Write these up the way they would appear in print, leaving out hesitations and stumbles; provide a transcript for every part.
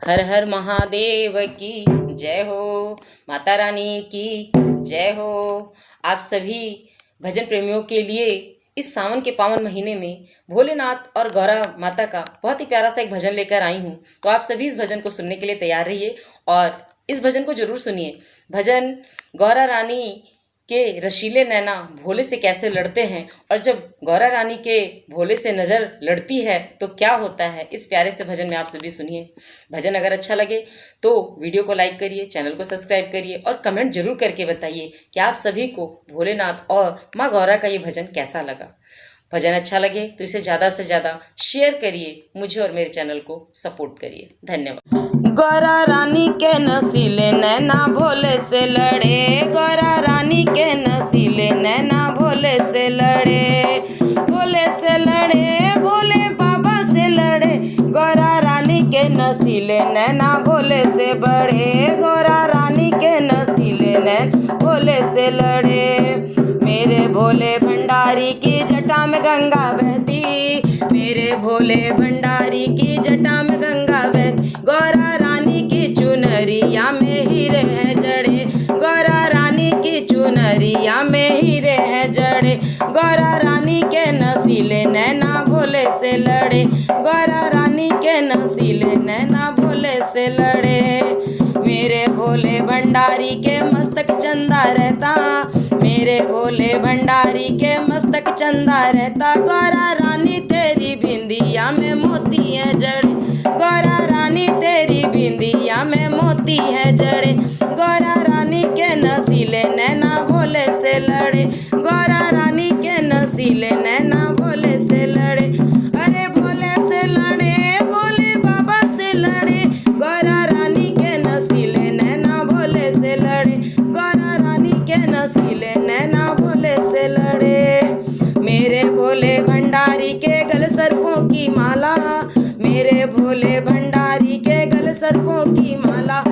हर हर महादेव की जय हो, माता रानी की जय हो। आप सभी भजन प्रेमियों के लिए इस सावन के पावन महीने में भोलेनाथ और गौरा माता का बहुत ही प्यारा सा एक भजन लेकर आई हूँ। तो आप सभी इस भजन को सुनने के लिए तैयार रहिए और इस भजन को जरूर सुनिए। भजन गौरा रानी के रशीले नैना भोले से कैसे लड़ते हैं और जब गौरा रानी के भोले से नज़र लड़ती है तो क्या होता है, इस प्यारे से भजन में आप सभी सुनिए। भजन अगर अच्छा लगे तो वीडियो को लाइक करिए, चैनल को सब्सक्राइब करिए और कमेंट जरूर करके बताइए कि आप सभी को भोलेनाथ और माँ गौरा का ये भजन कैसा लगा। भजन अच्छा लगे तो इसे ज़्यादा से ज़्यादा शेयर करिए, मुझे और मेरे चैनल को सपोर्ट करिए। धन्यवाद। गौरा रानी के नसीले नैना भोले से लड़े, गौरा रानी के नसीले नैना भोले से लड़े, भोले से लड़े, भोले बाबा से लड़े। गौरा रानी के नसीले नैना भोले से बड़े, गौरा रानी के नसीले नैना भोले से लड़े। मेरे भोले भंडारी की जटा में गंगा बहती, मेरे भोले भंडारी की जटा में गंगा बहती। गौरा रानी की चुनरिया में हीरे हैं जड़े, गौरा रानी की चुनरिया में हीरे हैं जड़े। गौरा रानी के नसीले नैना भोले से लड़े, गौरा रानी के नसीले नैना भोले से लड़े। मेरे भोले भंडारी के मस्तक चंदा रहता, मेरे भोले भंडारी के मस्तक चंदा रहता। गौरा रानी तेरी बिंदिया में मोती है जड़े, गौरा रानी तेरी बिंदिया में मोती है जड़े। गौरा रानी के नसीले नैना भोले से लड़े, गौरा रानी के नसीले नैना भोले से लड़े। अरे भोले से लड़े, भोले बाबा से लड़े, गौरा रानी के नसीले नैना भोले से लड़े, गौरा रानी के नसीले नैना भोले से लड़े। मेरे भोले भंडारी के गल सर्पों की माला, मेरे भोले भंडारी के गल सर्पों की माला।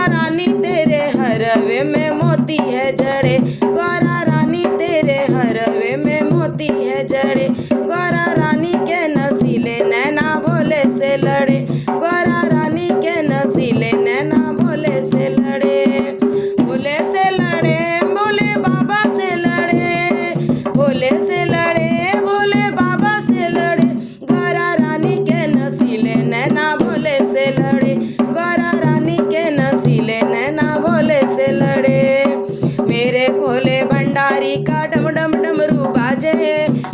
रानी तेरे हरवे में मोती है जड़े, गौरा रानी तेरे हरवे में मोती है जड़े। गौरा रानी के नसीले नैना भोले से लड़े, गौरा रानी के नसीले नैना भोले से लड़े। भोले से लड़े, भोले बाबा से लड़े, भोले से लड़े, भोले बाबा से लड़े। गौरा रानी के नसीले नैना भोले से लड़े, गौरा रानी के नसीले नैना भोले से लड़े। मेरे भोले भंडारी का डम डम डमरू बाजे,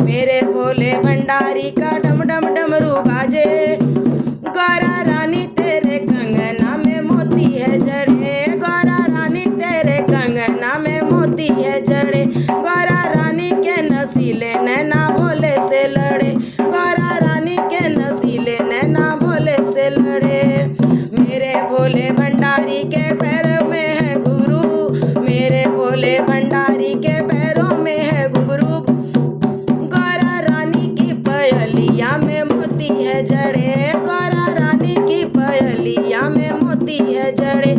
मेरे भोले भंडारी का डम डम डमरू बाजे। गौरा रानी तेरे कंगना में मोती है जड़े, गौरा रानी तेरे कंगना में मोती है जड़े। गौरा रानी के नसीले नैना भोले से लड़े, गौरा रानी के नसीले नैना भोले से लड़े। मेरे भोले भंडारी के पैरों में है घुंघरू, मेरे भोले भंडारी के पैरों में है घुंघरू। गौरा रानी की पयलिया में मोती है जड़े, गौरा रानी की पयलिया में मोती है जड़े।